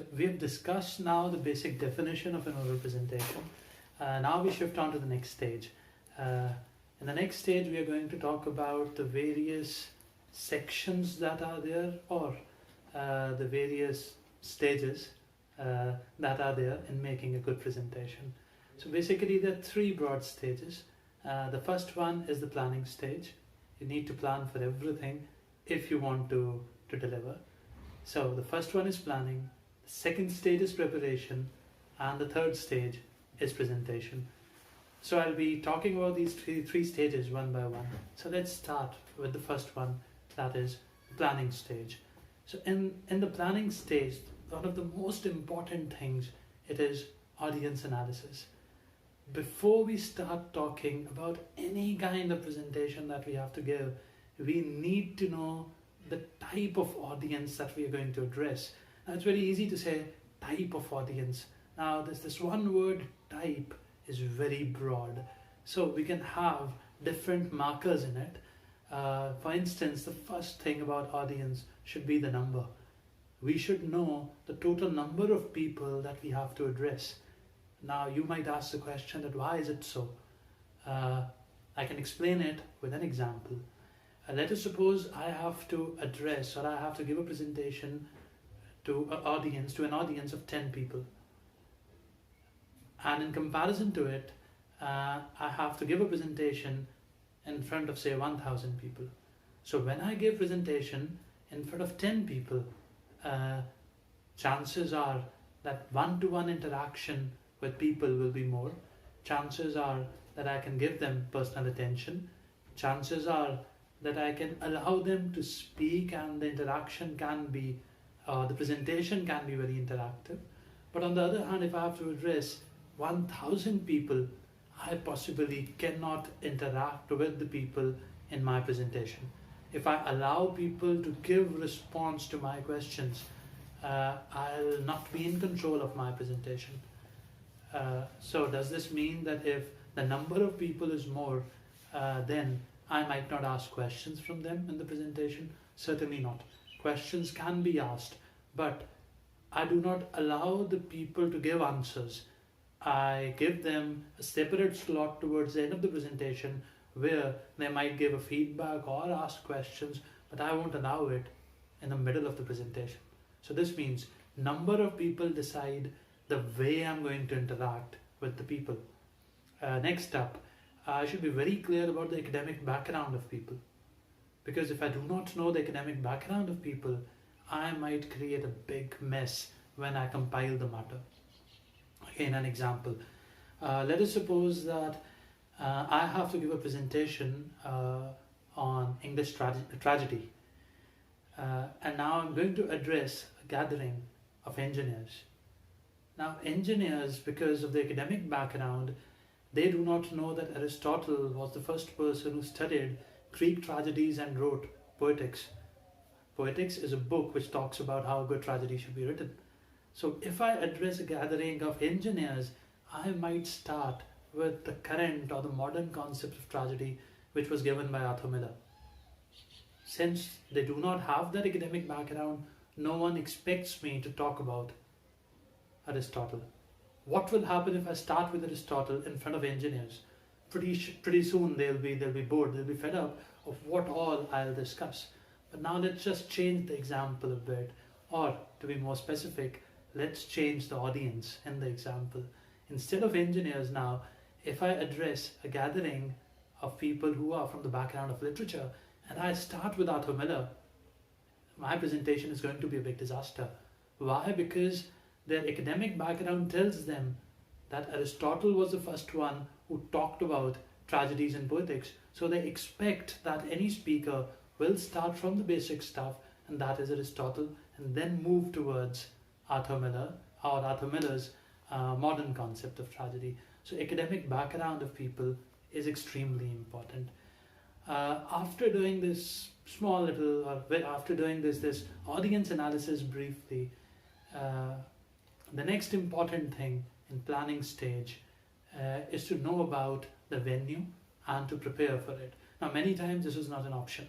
So we have discussed now the basic definition of an oral presentation. Now we shift on to the next stage. In the next stage, we are going to talk about the various sections that are there, or the various stages that are there in making a good presentation. So basically, there are three broad stages. The first one is the planning stage. You need to plan for everything if you want to deliver. So the first one is planning, the second stage is preparation, and the third stage is presentation. So I'll be talking about these three stages one by one. So let's start with the first one, that is the planning stage. So in the planning stage, one of the most important things, it is audience analysis. Before we start talking about any kind of presentation that we have to give, we need to know the type of audience that we are going to address. Now it's very easy to say type of audience. Now this one word type is very broad. So we can have different markers in it. For instance, the first thing about audience should be the number. We should know the total number of people that we have to address. Now you might ask the question that why is it so? I can explain it with an example. Let us suppose I have to address, or I have to give a presentation to an audience of 10 people. And in comparison to it, I have to give a presentation in front of, say, 1,000 people. So when I give presentation in front of 10 people, chances are that one-to-one interaction with people will be more. Chances are that I can give them personal attention. Chances are that I can allow them to speak, and the interaction can be, the presentation can be very interactive. But on the other hand, if I have to address 1,000 people, I possibly cannot interact with the people in my presentation. If I allow people to give response to my questions, I'll not be in control of my presentation. So does this mean that if the number of people is more, then I might not ask questions from them in the presentation? Certainly not. Questions can be asked, but I do not allow the people to give answers. I give them a separate slot towards the end of the presentation where they might give a feedback or ask questions, but I won't allow it in the middle of the presentation. So this means number of people decide the way I'm going to interact with the people. Next up, I should be very clear about the academic background of people. Because if I do not know the academic background of people, I might create a big mess when I compile the matter. Again, an example. Let us suppose that I have to give a presentation on English tragedy. And now I'm going to address a gathering of engineers. Now, engineers, because of their academic background, they do not know that Aristotle was the first person who studied Greek tragedies and wrote Poetics. Poetics is a book which talks about how a good tragedy should be written. So if I address a gathering of engineers, I might start with the current or the modern concept of tragedy which was given by Arthur Miller. Since they do not have that academic background, no one expects me to talk about Aristotle. What will happen if I start with Aristotle in front of engineers? Pretty soon they'll be bored, they'll be fed up of what all I'll discuss. But now let's just change the example a bit, or to be more specific, let's change the audience in the example. Instead of engineers now, if I address a gathering of people who are from the background of literature, and I start with Arthur Miller, my presentation is going to be a big disaster. Why? Because their academic background tells them that Aristotle was the first one who talked about tragedies and poetics. So they expect that any speaker will start from the basic stuff, and that is Aristotle, and then move towards Arthur Miller, or Arthur Miller's modern concept of tragedy. So academic background of people is extremely important. After doing this after doing this audience analysis briefly, the next important thing in planning stage is to know about the venue and to prepare for it. Now, many times this is not an option,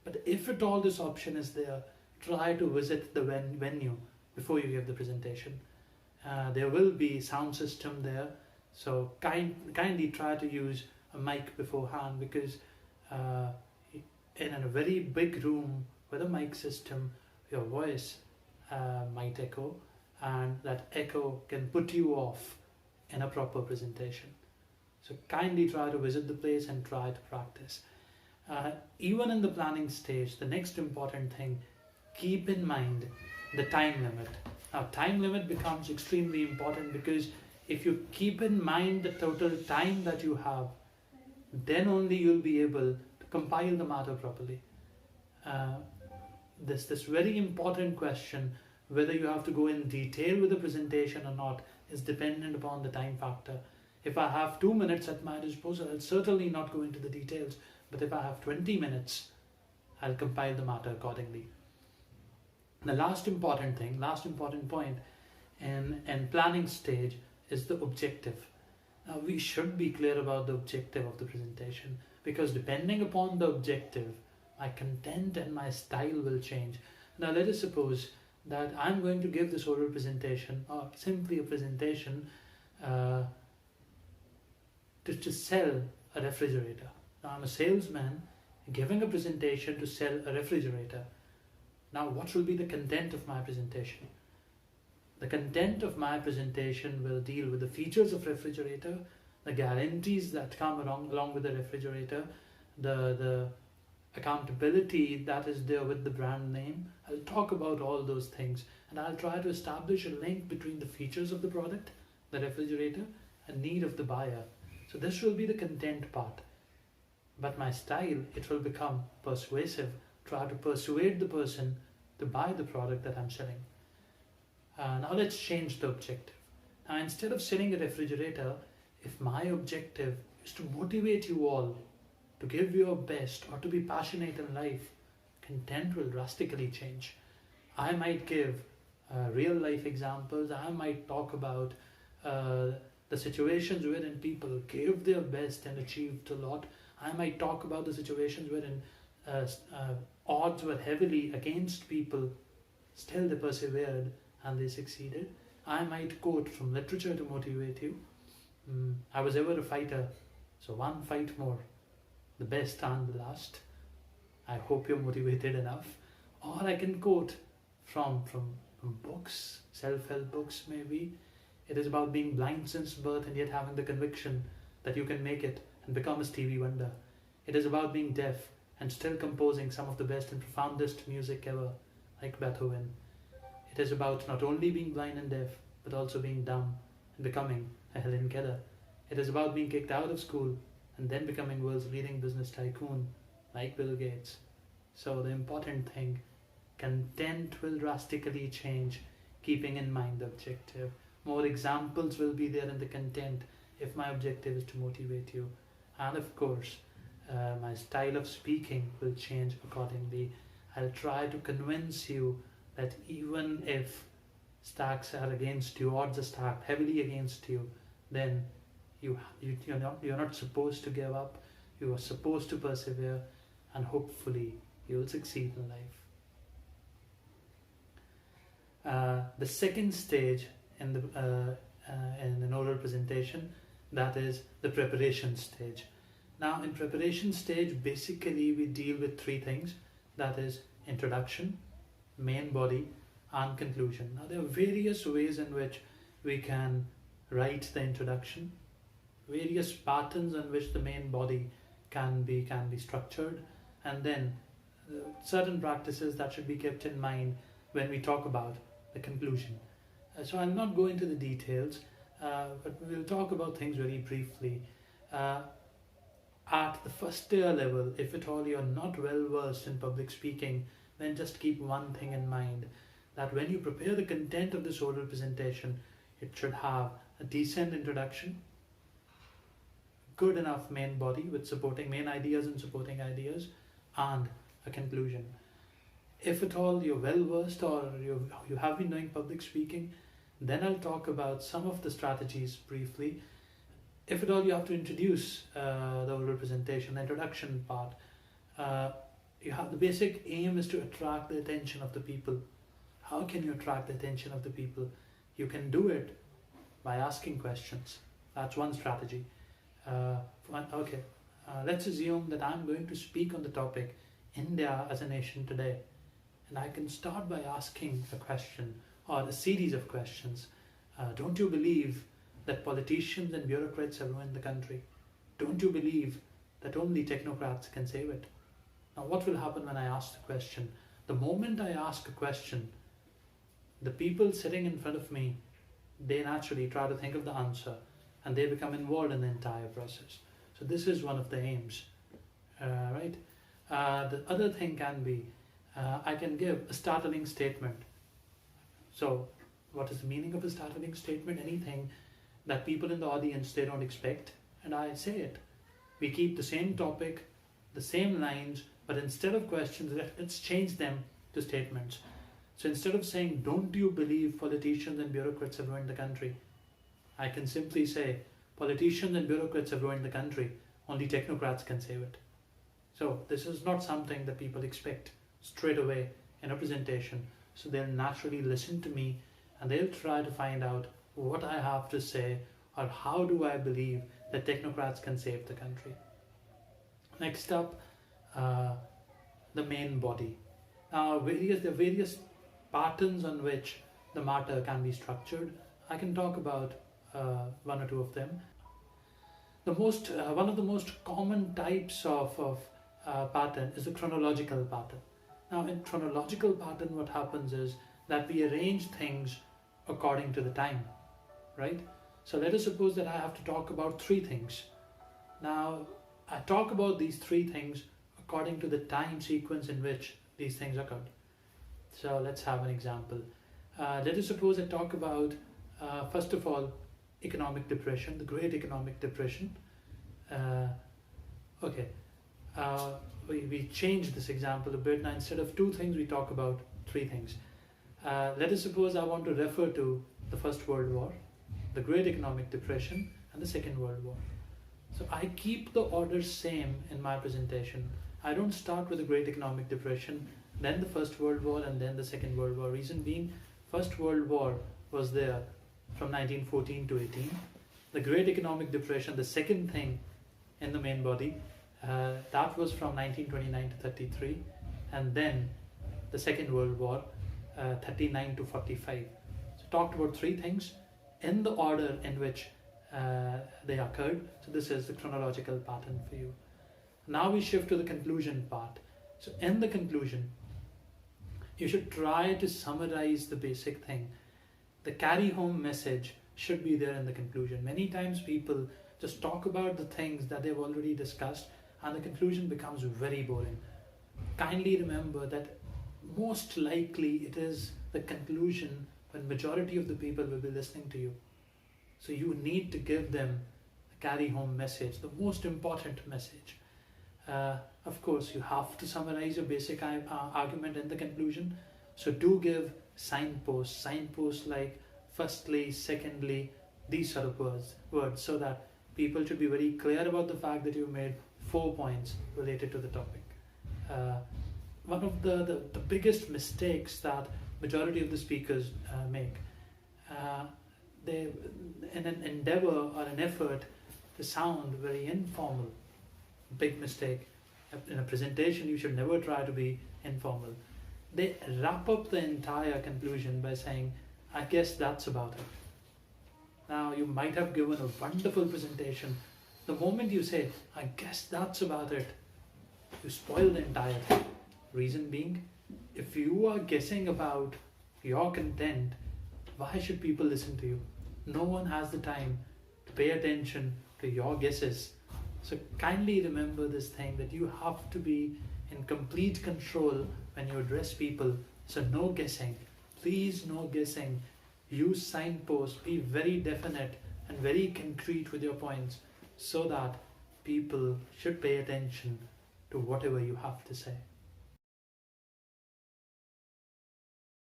but if at all this option is there, try to visit the venue before you give the presentation. There will be sound system there, so kindly try to use a mic beforehand, because in a very big room with a mic system, your voice might echo, and that echo can put you off in a proper presentation. So kindly try to visit the place and try to practice. Even in the planning stage, the next important thing, keep in mind the time limit. Now, time limit becomes extremely important, because if you keep in mind the total time that you have, then only you'll be able to compile the matter properly. This very important question, whether you have to go in detail with the presentation or not, is dependent upon the time factor. If I have 2 minutes at my disposal, I'll certainly not go into the details. But if I have 20 minutes, I'll compile the matter accordingly. The last important point in planning stage is the objective. Now, we should be clear about the objective of the presentation, because depending upon the objective, my content and my style will change. Now, let us suppose that I'm going to give this oral presentation, or simply a presentation, to sell a refrigerator. Now, I'm a salesman giving a presentation to sell a refrigerator. Now, what will be the content of my presentation? The content of my presentation will deal with the features of refrigerator, the guarantees that come along with the refrigerator, the accountability that is there with the brand name. I'll talk about all those things, and I'll try to establish a link between the features of the product, the refrigerator, and need of the buyer. So this will be the content part. But my style, it will become persuasive, try to persuade the person to buy the product that I'm selling. Now let's change the objective. Now, instead of selling a refrigerator, if my objective is to motivate you all to give your best or to be passionate in life, content will drastically change. I might give real life examples. I might talk about the situations wherein people gave their best and achieved a lot. I might talk about the situations wherein odds were heavily against people, still they persevered and they succeeded. I might quote from literature to motivate you. I was ever a fighter, so one fight more, the best and the last. I hope you're motivated enough. Or I can quote from books, self-help books maybe. It is about being blind since birth and yet having the conviction that you can make it and become a Stevie Wonder. It is about being deaf and still composing some of the best and profoundest music ever, like Beethoven. It is about not only being blind and deaf, but also being dumb and becoming a Helen Keller. It is about being kicked out of school and then becoming world's leading business tycoon, like Bill Gates. So the important thing, content will drastically change, keeping in mind the objective. More examples will be there in the content if my objective is to motivate you. And of course, my style of speaking will change accordingly. I'll try to convince you that even if stacks are against you, odds are stacked heavily against you, then you're not supposed to give up. You are supposed to persevere, and hopefully you will succeed in life. The second stage in an oral presentation, that is the preparation stage. Now, in preparation stage, basically we deal with three things, that is introduction, main body, and conclusion. Now, there are various ways in which we can write the introduction, various patterns in which the main body can be structured, and then certain practices that should be kept in mind when we talk about the conclusion. So I'll not go into the details, but we'll talk about things very briefly. At the first tier level, if at all you're not well versed in public speaking, then just keep one thing in mind, that when you prepare the content of this oral presentation, it should have a decent introduction, good enough main body with supporting main ideas and supporting ideas, and a conclusion. If at all you're well versed or you have been doing public speaking, then I'll talk about some of the strategies briefly. If at all you have to introduce the oral presentation, the introduction part, the basic aim is to attract the attention of the people. How can you attract the attention of the people? You can do it by asking questions. That's one strategy. Okay, let's assume that I'm going to speak on the topic India as a nation today. And I can start by asking a question or a series of questions. Don't you believe that politicians and bureaucrats have ruined the country? Don't you believe that only technocrats can save it? Now, what will happen when I ask the question? The moment I ask a question, the people sitting in front of me, they naturally try to think of the answer and they become involved in the entire process. So this is one of the aims, right? The other thing can be, I can give a startling statement. So what is the meaning of a startling statement? Anything that people in the audience, they don't expect, and I say it. We keep the same topic, the same lines, but instead of questions, let's change them to statements. So instead of saying, don't you believe politicians and bureaucrats have ruined the country? I can simply say, politicians and bureaucrats have ruined the country, only technocrats can save it. So this is not something that people expect straight away in a presentation. So they'll naturally listen to me and they'll try to find out what I have to say or how do I believe that technocrats can save the country. Next up, the main body. Now, there are various patterns on which the matter can be structured. I can talk about one or two of them. One of the most common types of pattern is the chronological pattern. Now, in chronological pattern, what happens is that we arrange things according to the time, right? So let us suppose that I have to talk about three things. Now, I talk about these three things according to the time sequence in which these things occurred. So let's have an example. Let us suppose I talk about, first of all, economic depression, the Great Economic Depression. We change this example a bit. Now, instead of two things, we talk about three things. Let us suppose I want to refer to the First World War, the Great Economic Depression, and the Second World War. So I keep the order same in my presentation. I don't start with the Great Economic Depression, then the First World War, and then the Second World War. Reason being, First World War was there from 1914 to 18. The Great Economic Depression, the second thing in the main body, that was from 1929 to 33, and then the Second World War, 39 to 45. So talked about three things in the order in which they occurred. So this is the chronological pattern for you. Now we shift to the conclusion part. So in the conclusion, you should try to summarize the basic thing. The carry home message should be there in the conclusion. Many times people just talk about the things that they've already discussed and the conclusion becomes very boring. Kindly remember that most likely it is the conclusion when majority of the people will be listening to you. So you need to give them a carry home message, the most important message. Of course, you have to summarize your basic argument in the conclusion. So do give signposts like firstly, secondly, these sort of words, so that people should be very clear about the fact that you've made 4 points related to the topic. One of the biggest mistakes that majority of the speakers make, they in an endeavor or an effort to sound very informal. Big mistake. In a presentation, you should never try to be informal. They wrap up the entire conclusion by saying, I guess that's about it. Now, you might have given a wonderful presentation. The moment you say, I guess that's about it, you spoil the entire thing. Reason being, if you are guessing about your content, why should people listen to you? No one has the time to pay attention to your guesses. So kindly remember this thing, that you have to be in complete control when you address people. So no guessing. Please, no guessing. Use signposts. Be very definite and very concrete with your points so that people should pay attention to whatever you have to say.